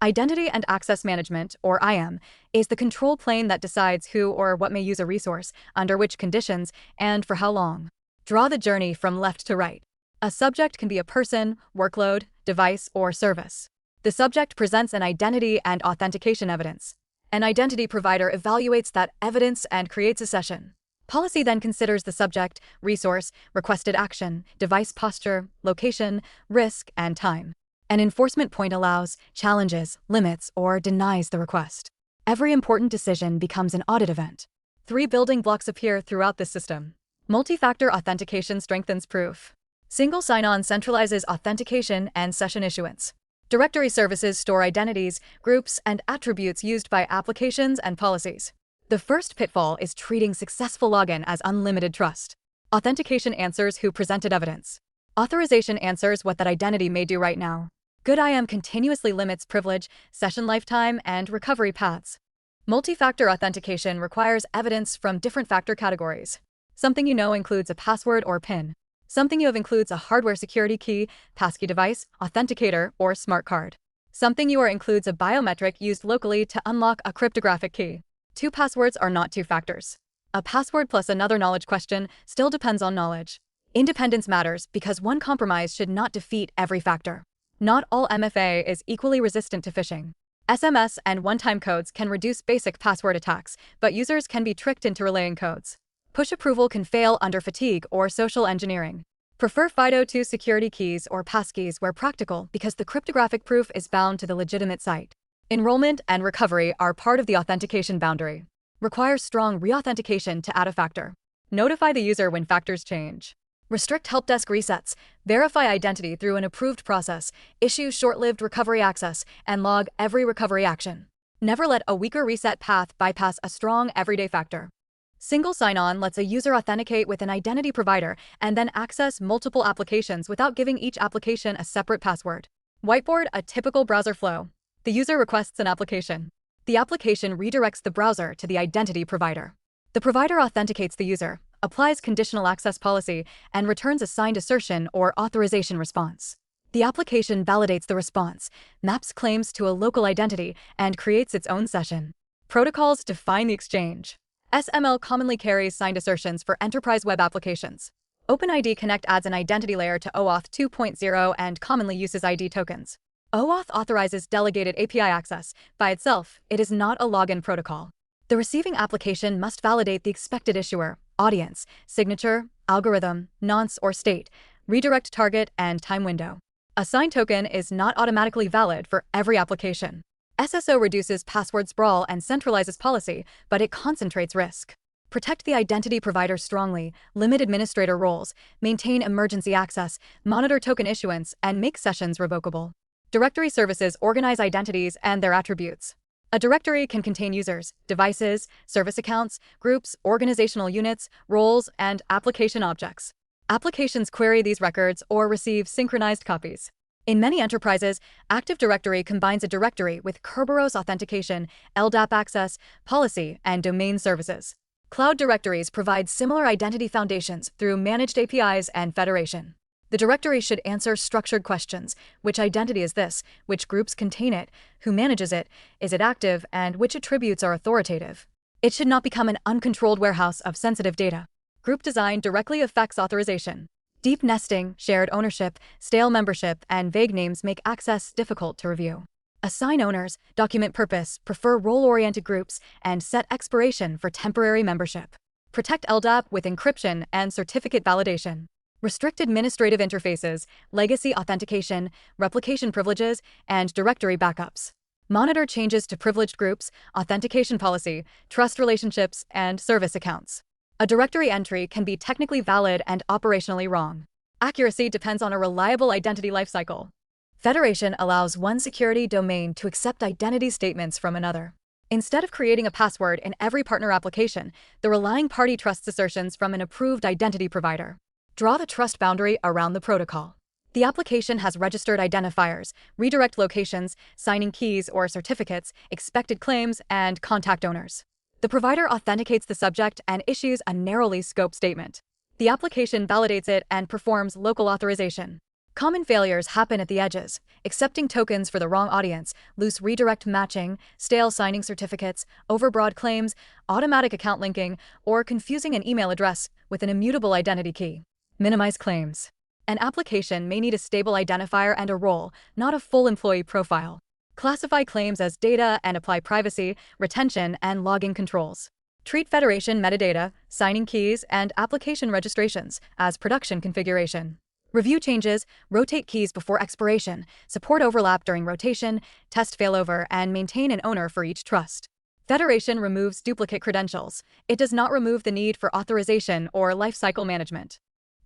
Identity and Access Management, or IAM, is the control plane that decides who or what may use a resource, under which conditions, and for how long. Draw the journey from left to right. A subject can be a person, workload, device, or service. The subject presents an identity and authentication evidence. An identity provider evaluates that evidence and creates a session. Policy then considers the subject, resource, requested action, device posture, location, risk, and time. An enforcement point allows, challenges, limits, or denies the request. Every important decision becomes an audit event. 3 building blocks appear throughout this system. Multi-factor authentication strengthens proof. Single sign-on centralizes authentication and session issuance. Directory services store identities, groups, and attributes used by applications and policies. The first pitfall is treating successful login as unlimited trust. Authentication answers who presented evidence. Authorization answers what that identity may do right now. Good IAM continuously limits privilege, session lifetime, and recovery paths. Multi-factor authentication requires evidence from different factor categories. Something you know includes a password or PIN. Something you have includes a hardware security key, passkey device, authenticator, or smart card. Something you are includes a biometric used locally to unlock a cryptographic key. 2 passwords are not 2 factors. A password plus another knowledge question still depends on knowledge. Independence matters because one compromise should not defeat every factor. Not all MFA is equally resistant to phishing. SMS and one-time codes can reduce basic password attacks, but users can be tricked into relaying codes. Push approval can fail under fatigue or social engineering. Prefer FIDO2 security keys or passkeys where practical because the cryptographic proof is bound to the legitimate site. Enrollment and recovery are part of the authentication boundary. Requires strong re-authentication to add a factor. Notify the user when factors change. Restrict help desk resets, verify identity through an approved process, issue short-lived recovery access, and log every recovery action. Never let a weaker reset path bypass a strong everyday factor. Single sign-on lets a user authenticate with an identity provider and then access multiple applications without giving each application a separate password. Whiteboard a typical browser flow. The user requests an application. The application redirects the browser to the identity provider. The provider authenticates the user, applies conditional access policy, and returns a signed assertion or authorization response. The application validates the response, maps claims to a local identity, and creates its own session. Protocols define the exchange. SAML commonly carries signed assertions for enterprise web applications. OpenID Connect adds an identity layer to OAuth 2.0 and commonly uses ID tokens. OAuth authorizes delegated API access. By itself, it is not a login protocol. The receiving application must validate the expected issuer, audience, signature, algorithm, nonce or state, redirect target, and time window. A signed token is not automatically valid for every application. SSO reduces password sprawl and centralizes policy, but it concentrates risk. Protect the identity provider strongly, limit administrator roles, maintain emergency access, monitor token issuance, and make sessions revocable. Directory services organize identities and their attributes. A directory can contain users, devices, service accounts, groups, organizational units, roles, and application objects. Applications query these records or receive synchronized copies. In many enterprises, Active Directory combines a directory with Kerberos authentication, LDAP access, policy, and domain services. Cloud directories provide similar identity foundations through managed APIs and federation. The directory should answer structured questions. Which identity is this? Which groups contain it? Who manages it? Is it active? And which attributes are authoritative? It should not become an uncontrolled warehouse of sensitive data. Group design directly affects authorization. Deep nesting, shared ownership, stale membership, and vague names make access difficult to review. Assign owners, document purpose, prefer role-oriented groups, and set expiration for temporary membership. Protect LDAP with encryption and certificate validation. Restrict administrative interfaces, legacy authentication, replication privileges, and directory backups. Monitor changes to privileged groups, authentication policy, trust relationships, and service accounts. A directory entry can be technically valid and operationally wrong. Accuracy depends on a reliable identity lifecycle. Federation allows one security domain to accept identity statements from another. Instead of creating a password in every partner application, the relying party trusts assertions from an approved identity provider. Draw the trust boundary around the protocol. The application has registered identifiers, redirect locations, signing keys or certificates, expected claims, and contact owners. The provider authenticates the subject and issues a narrowly scoped statement. The application validates it and performs local authorization. Common failures happen at the edges: accepting tokens for the wrong audience, loose redirect matching, stale signing certificates, overbroad claims, automatic account linking, or confusing an email address with an immutable identity key. Minimize claims. An application may need a stable identifier and a role, not a full employee profile. Classify claims as data and apply privacy, retention, and logging controls. Treat federation metadata, signing keys, and application registrations as production configuration. Review changes, rotate keys before expiration, support overlap during rotation, test failover, and maintain an owner for each trust. Federation removes duplicate credentials. It does not remove the need for authorization or lifecycle management.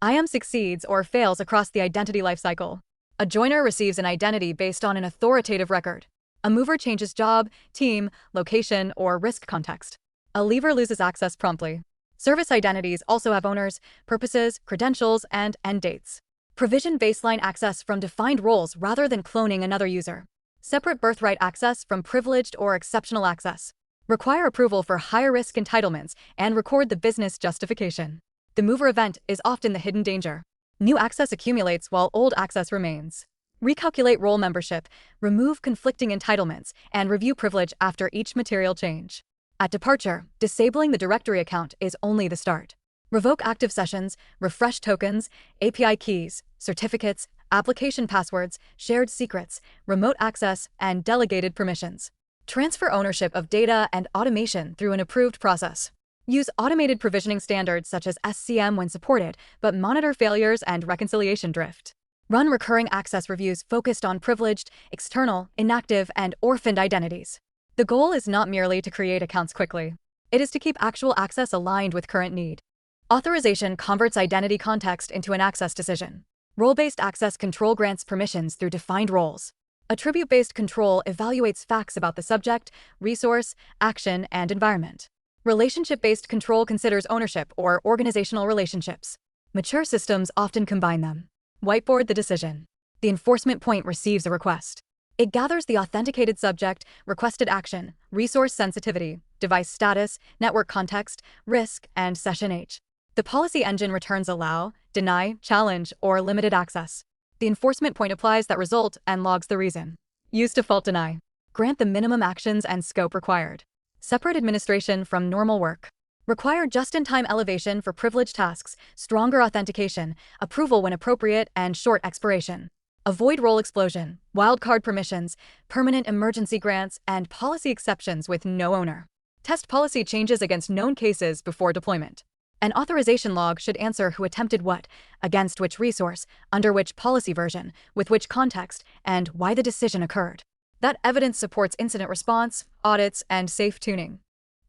IAM succeeds or fails across the identity lifecycle. A joiner receives an identity based on an authoritative record. A mover changes job, team, location, or risk context. A leaver loses access promptly. Service identities also have owners, purposes, credentials, and end dates. Provision baseline access from defined roles rather than cloning another user. Separate birthright access from privileged or exceptional access. Require approval for higher-risk entitlements and record the business justification. The mover event is often the hidden danger. New access accumulates while old access remains. Recalculate role membership, remove conflicting entitlements, and review privilege after each material change. At departure, disabling the directory account is only the start. Revoke active sessions, refresh tokens, API keys, certificates, application passwords, shared secrets, remote access, and delegated permissions. Transfer ownership of data and automation through an approved process. Use automated provisioning standards such as SCM when supported, but monitor failures and reconciliation drift. Run recurring access reviews focused on privileged, external, inactive, and orphaned identities. The goal is not merely to create accounts quickly. It is to keep actual access aligned with current need. Authorization converts identity context into an access decision. Role-based access control grants permissions through defined roles. Attribute-based control evaluates facts about the subject, resource, action, and environment. Relationship-based control considers ownership or organizational relationships. Mature systems often combine them. Whiteboard the decision. The enforcement point receives a request. It gathers the authenticated subject, requested action, resource sensitivity, device status, network context, risk, and session age. The policy engine returns allow, deny, challenge, or limited access. The enforcement point applies that result and logs the reason. Use default deny. Grant the minimum actions and scope required. Separate administration from normal work. Require just-in-time elevation for privileged tasks, stronger authentication, approval when appropriate, and short expiration. Avoid role explosion, wildcard permissions, permanent emergency grants, and policy exceptions with no owner. Test policy changes against known cases before deployment. An authorization log should answer who attempted what, against which resource, under which policy version, with which context, and why the decision occurred. That evidence supports incident response, audits, and safe tuning.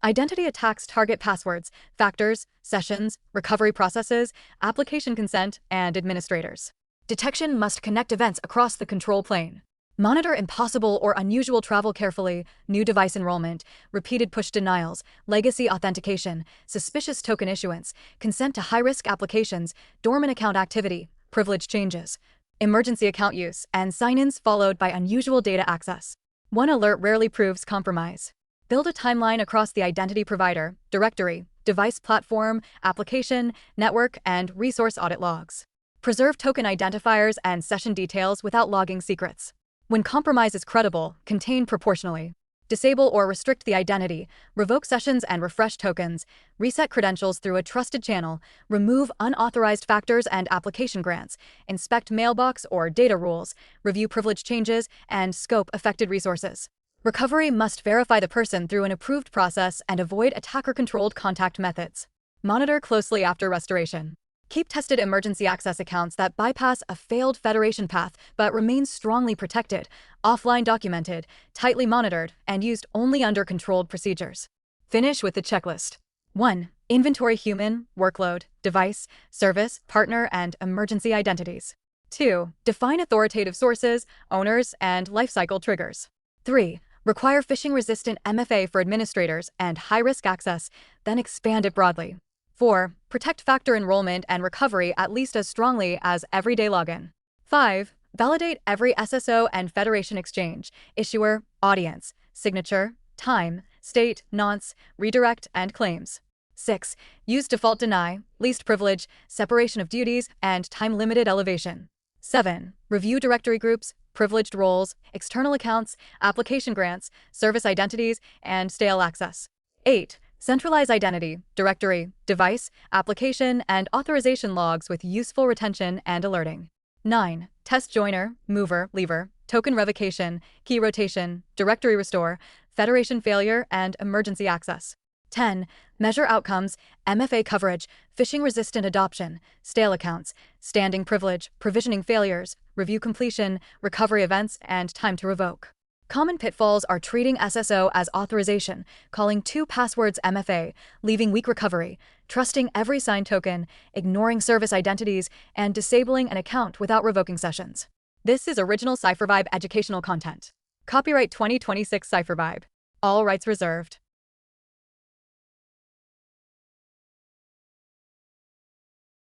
Identity attacks target passwords, factors, sessions, recovery processes, application consent, and administrators. Detection must connect events across the control plane. Monitor impossible or unusual travel carefully, new device enrollment, repeated push denials, legacy authentication, suspicious token issuance, consent to high-risk applications, dormant account activity, privilege changes, emergency account use, and sign-ins followed by unusual data access. One alert rarely proves compromise. Build a timeline across the identity provider, directory, device platform, application, network, and resource audit logs. Preserve token identifiers and session details without logging secrets. When compromise is credible, contain proportionally. Disable or restrict the identity, revoke sessions and refresh tokens, reset credentials through a trusted channel, remove unauthorized factors and application grants, inspect mailbox or data rules, review privilege changes, and scope affected resources. Recovery must verify the person through an approved process and avoid attacker-controlled contact methods. Monitor closely after restoration. Keep tested emergency access accounts that bypass a failed federation path but remain strongly protected, offline documented, tightly monitored, and used only under controlled procedures. Finish with the checklist. 1. Inventory human, workload, device, service, partner, and emergency identities. 2. Define authoritative sources, owners, and lifecycle triggers. 3. Require phishing-resistant MFA for administrators and high-risk access, then expand it broadly. 4. Protect factor enrollment and recovery at least as strongly as everyday login. 5. Validate every SSO and federation exchange, issuer, audience, signature, time, state, nonce, redirect, and claims. 6. Use default deny, least privilege, separation of duties, and time-limited elevation. 7. Review directory groups, privileged roles, external accounts, application grants, service identities, and stale access. 8. Centralize identity, directory, device, application, and authorization logs with useful retention and alerting. 9. Test joiner, mover, leaver, token revocation, key rotation, directory restore, federation failure, and emergency access. 10. Measure outcomes, MFA coverage, phishing-resistant adoption, stale accounts, standing privilege, provisioning failures, review completion, recovery events, and time to revoke. Common pitfalls are treating SSO as authorization, calling two passwords MFA, leaving weak recovery, trusting every signed token, ignoring service identities, and disabling an account without revoking sessions. This is original CipherVibe educational content. Copyright 2026 CipherVibe. All rights reserved.